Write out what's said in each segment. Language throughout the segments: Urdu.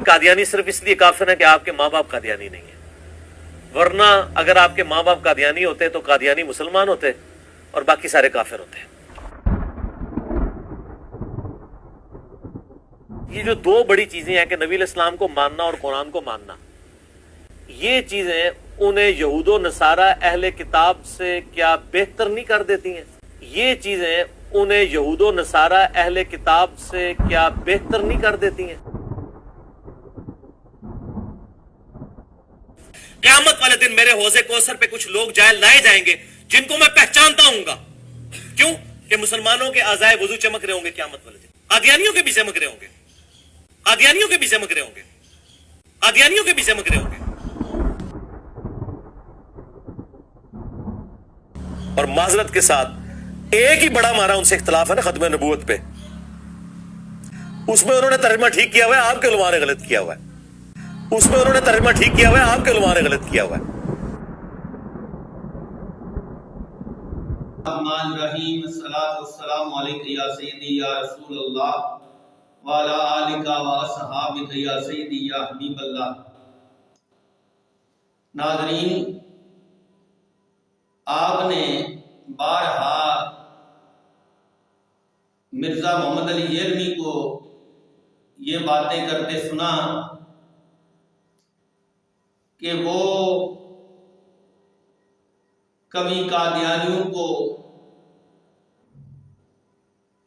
قادیانی صرف اس لیے کافر ہے کہ آپ کے ماں باپ قادیانی نہیں ہیں، ورنہ اگر آپ کے ماں باپ قادیانی ہوتے تو قادیانی مسلمان ہوتے اور باقی سارے کافر ہوتے۔ یہ جو دو بڑی چیزیں ہیں کہ نبی علیہ السلام کو ماننا اور قرآن کو ماننا، یہ چیزیں انہیں یہود و نصارہ اہل کتاب سے کیا بہتر نہیں کر دیتی ہیں؟ یہ چیزیں انہیں یہود و نصارہ اہل کتاب سے کیا بہتر نہیں کر دیتی ہیں؟ قیامت والے دن میرے حوض کوثر پہ کچھ لوگ لائے جائیں گے جن کو میں پہچانتا ہوں گا، کیوں کہ مسلمانوں کے اعضائے وضو چمک رہے ہوں گے قیامت والے دن، قادیانیوں کے بھی چمک رہے ہوں گے، قادیانیوں کے بھی چمک رہے ہوں گے، قادیانیوں کے بھی چمک رہے ہوں گے۔ اور معذرت کے ساتھ ایک ہی بڑا ہمارا ان سے اختلاف ہے نا ختم نبوت پہ، اس میں انہوں نے ترجمہ ٹھیک کیا ہوا ہے، آپ کے علماء نے غلط کیا ہوا ہے، اس میں انہوں نے ترجمہ ٹھیک کیا ہوا ہے، آپ کے علماء نے غلط کیا ہوا ہے۔ الرحمن الرحیم، الصلاۃ والسلام علیک یا سیدی یا رسول اللہ وعلی آلک و اصحابک یا سیدی یا حبیب اللہ۔ ناظرین، آپ نے بارہا مرزا محمد علی یلمی کو یہ باتیں کرتے سنا کہ وہ کبھی قادیانیوں کو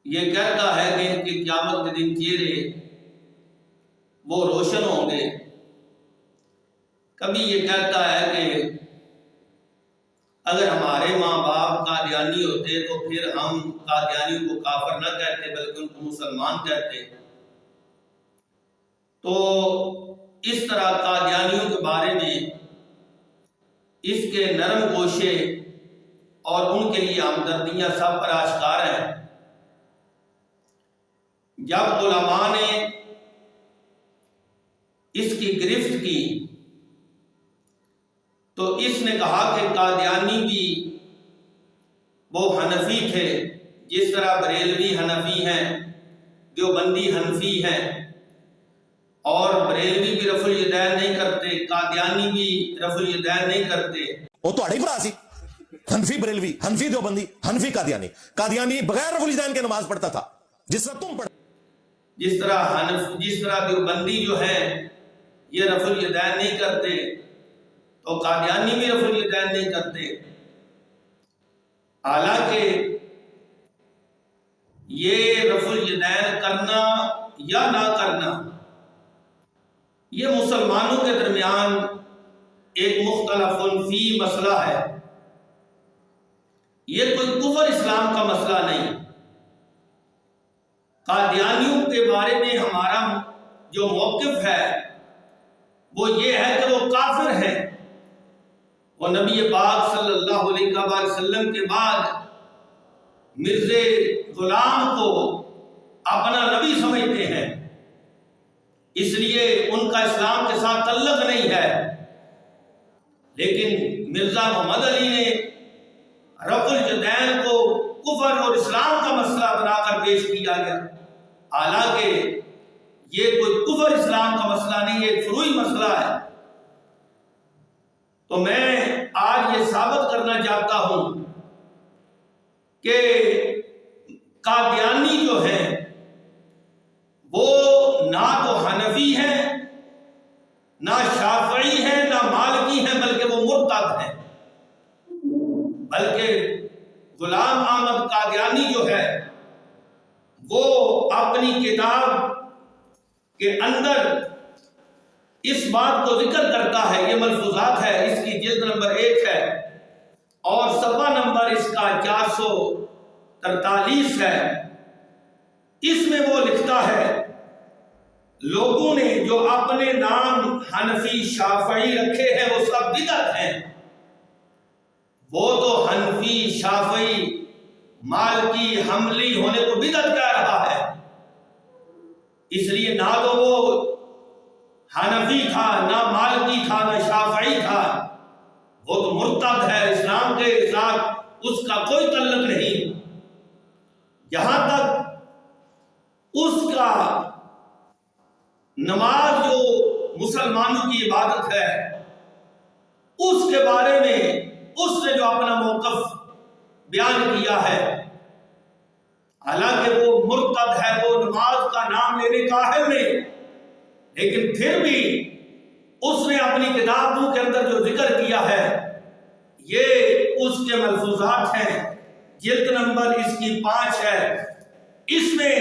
یہ کہتا ہے کہ ان کے قیامت کے دن چہرے وہ روشن ہوں گے، کبھی یہ کہتا ہے کہ اگر ہمارے ماں باپ قادیانی ہوتے تو پھر ہم قادیانیوں کو کافر نہ کہتے بلکہ ان کو مسلمان کہتے۔ تو اس طرح قادیانیوں کے بارے میں اس کے نرم گوشے اور ان کے لیے ہمدردیاں سب پر آشکار ہیں۔ جب علماء نے اس کی گرفت کی تو اس نے کہا کہ قادیانی بھی وہ حنفی تھے، جس طرح بریلوی حنفی ہیں، دیوبندی حنفی ہیں، اور بریلوی بھی رفع الیدین نہیں کرتے، قادیانی بھی رفع الیدین نہیں کرتے۔ وہ تو اڑی برا سی حنفی بریلوی، حنفی دیوبندی، حنفی قادیانی بغیر رفع الیدین کے نماز پڑھتا تھا جس طرح تم پڑھ، جس طرح دیوبندی جو ہے یہ رفع الیدین نہیں کرتے تو قادیانی بھی رفع الیدین نہیں کرتے۔ حالانکہ یہ رفع الیدین کرنا یا نہ کرنا یہ مسلمانوں کے درمیان ایک مختلف فی مسئلہ ہے، یہ کوئی کفر اسلام کا مسئلہ نہیں۔ قادیانیوں کے بارے میں ہمارا جو موقف ہے وہ یہ ہے کہ وہ کافر ہیں، وہ نبی پاک صلی اللہ علیہ وآلہ وسلم کے بعد مرزا غلام کو اپنا نبی سمجھتے ہیں، اس لیے ان کا اسلام کے ساتھ تعلق نہیں ہے۔ لیکن مرزا محمد علی نے رفع الیدین کو کفر اور اسلام کا مسئلہ بنا کر پیش کیا گیا، حالانکہ یہ کوئی کفر اسلام کا مسئلہ نہیں، یہ ایک فروعی مسئلہ ہے۔ تو میں آج یہ ثابت کرنا چاہتا ہوں کہ قادیانی جو ہیں وہ نہ تو حنفی ہیں، نہ شافعی ہیں، نہ مالکی ہیں، بلکہ وہ مرتد ہیں۔ بلکہ غلام احمد قادیانی جو ہے وہ اپنی کتاب کے اندر اس بات کو ذکر کرتا ہے، یہ ملفوظات ہے، اس کی جلد نمبر 1 ہے اور صفحہ نمبر اس کا 443 ہے۔ اس میں وہ لکھتا ہے لوگوں نے جو اپنے نام حنفی شافعی رکھے ہیں وہ سب بدعت ہیں۔ وہ تو حنفی شافعی مالکی حنبلی ہونے کو بدعت کہہ رہا ہے، اس لیے نہ تو وہ حنفی تھا، نہ مالکی تھا، نہ شافعی تھا، وہ تو مرتد ہے، اسلام کے ساتھ اس کا کوئی تعلق نہیں۔ یہاں تک اس کا نماز جو مسلمانوں کی عبادت ہے اس کے بارے میں اس نے جو اپنا موقف بیان کیا ہے، حالانکہ وہ مرتد ہے، وہ نماز کا نام لینے کا اہل نہیں، لیکن پھر بھی اس نے اپنی کتابوں کے اندر جو ذکر کیا ہے یہ اس کے ملفوظات ہیں، جلد نمبر اس کی 5 ہے۔ اس میں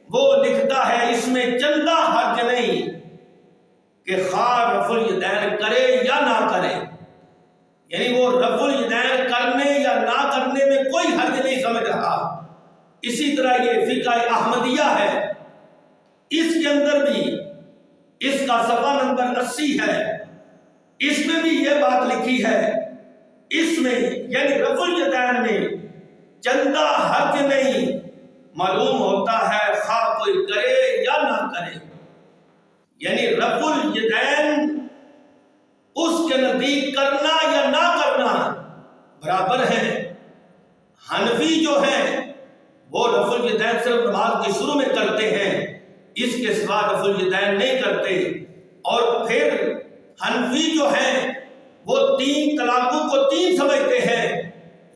وہ لکھتا ہے، اس میں چندہ حرج نہیں کہ خواہ رفع الیدین کرے یا نہ کرے، یعنی وہ رفع الیدین کرنے یا نہ کرنے میں کوئی حرج نہیں سمجھ رہا۔ اسی طرح یہ فقہ احمدیہ ہے، اس کے اندر بھی اس کا صفحہ نمبر 80 ہے، اس میں بھی یہ بات لکھی ہے، اس میں یعنی رفع الیدین میں چندہ حرج نہیں معلوم ہوتا ہے، خواہ کوئی کرے یا نہ کرے، یعنی رفع الیدین اس کے نزدیک کرنا یا نہ کرنا برابر ہے۔ حنفی جو ہیں وہ رفع الیدین صرف نماز کے شروع میں کرتے ہیں، اس کے سوا رفع الیدین نہیں کرتے۔ اور پھر حنفی جو ہیں وہ 3 طلاقوں کو 3 سمجھتے ہیں،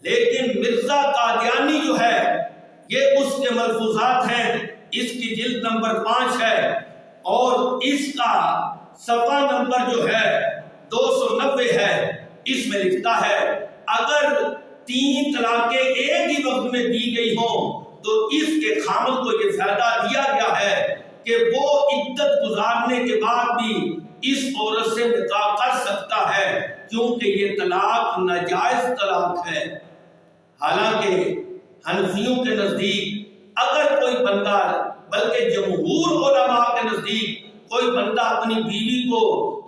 لیکن مرزا قادیانی جو ہے یہ اس کے ملفوظات ہیں، اس کی جلد نمبر 5 ہے اور اس کا صفحہ نمبر جو ہے 290 ہے۔ اس میں لکھتا ہے اگر 3 طلاقیں ایک ہی وقت میں دی گئی ہوں تو اس کے خامد کو یہ فائدہ دیا گیا ہے کہ وہ عدت گزارنے کے بعد بھی اس عورت سے نکاح کر سکتا ہے، کیونکہ یہ طلاق ناجائز طلاق ہے۔ حالانکہ حنفیوں کے نزدیک اگر کوئی بندہ، بلکہ جمہور علماء کے نزدیک کوئی بندہ اپنی بیوی کو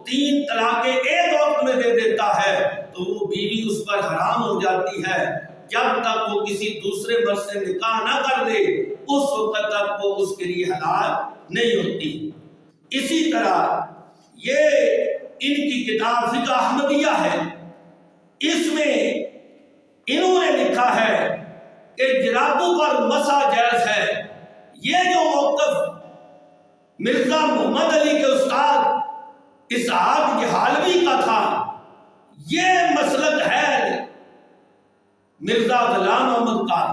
3 طلاقیں ایک وقت میں دے دیتا ہے تو وہ بیوی اس پر حرام ہو جاتی ہے، جب تک وہ کسی دوسرے مرد سے نکاح نہ کر لے اس وقت تک وہ اس کے لیے حلال نہیں ہوتی۔ اسی طرح یہ ان کی کتاب فقہ احمدیہ ہے، اس میں انہوں نے لکھا ہے کہ جرابوں پر مسح جائز ہے۔ یہ جو موقف مرزا محمد علی کے استاد اسحاق جہالوی کا تھا، یہ مسلک ہے مرزا غلام احمد کا۔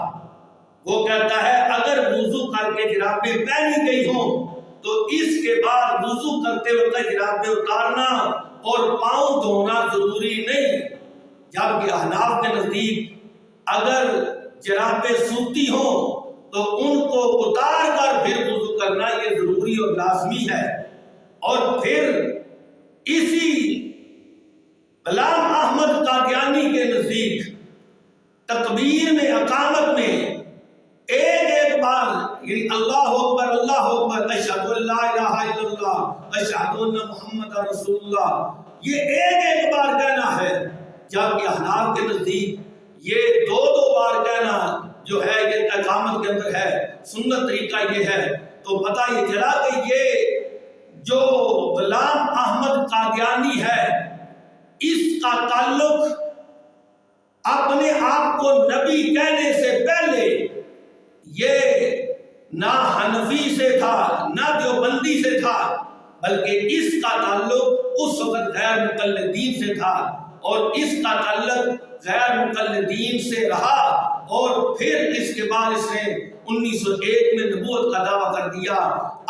وہ کہتا ہے اگر وضو کر کے جرابیں پہنی گئی ہوں تو اس کے بعد وضو کرتے وقت جرابیں اتارنا اور پاؤں دھونا ضروری نہیں، جبکہ احناف کے نزدیک اگر جرابیں سوتی ہوں تو ان کو اتار کر پھر وضو کرنا یہ ضروری اور لازمی ہے۔ اور پھر اسی غلام احمد قادیانی کے نزدیک تکبیر میں، اقامت میں ایک بار یعنی اللہ اکبر اشہد ان لا الہ الا اللہ اشہد ان محمد رسول اللہ، یہ ایک بار کہنا ہے، جبکہ احناف کے نزدیک یہ 2 بار کہنا جو ہے یہ اقامت کے اندر ہے۔ سنت طریقہ یہ ہے۔ تو پتہ یہ چلا کہ یہ جو غلام احمد قادیانی ہے اس کا تعلق اپنے آپ کو نبی کہنے سے پہلے یہ نہ حنفی سے تھا نہ دیوبندی سے تھا، بلکہ اس کا تعلق اس وقت غیر مقلدین سے تھا، اور اس کا تعلق غیر مقلدین سے رہا، اور پھر اس کے بعد اس نے 1901 میں نبوت کا دعویٰ کر دیا۔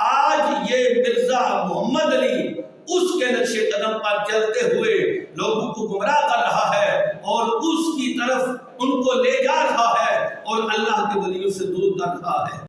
آج یہ مرزا محمد علی اس کے نقش قدم پر چلتے ہوئے لوگوں کو گمراہ کر رہا ہے اور اس کی طرف ان کو لے جا رہا ہے اور اللہ کے ولیوں سے دور کر رہا ہے۔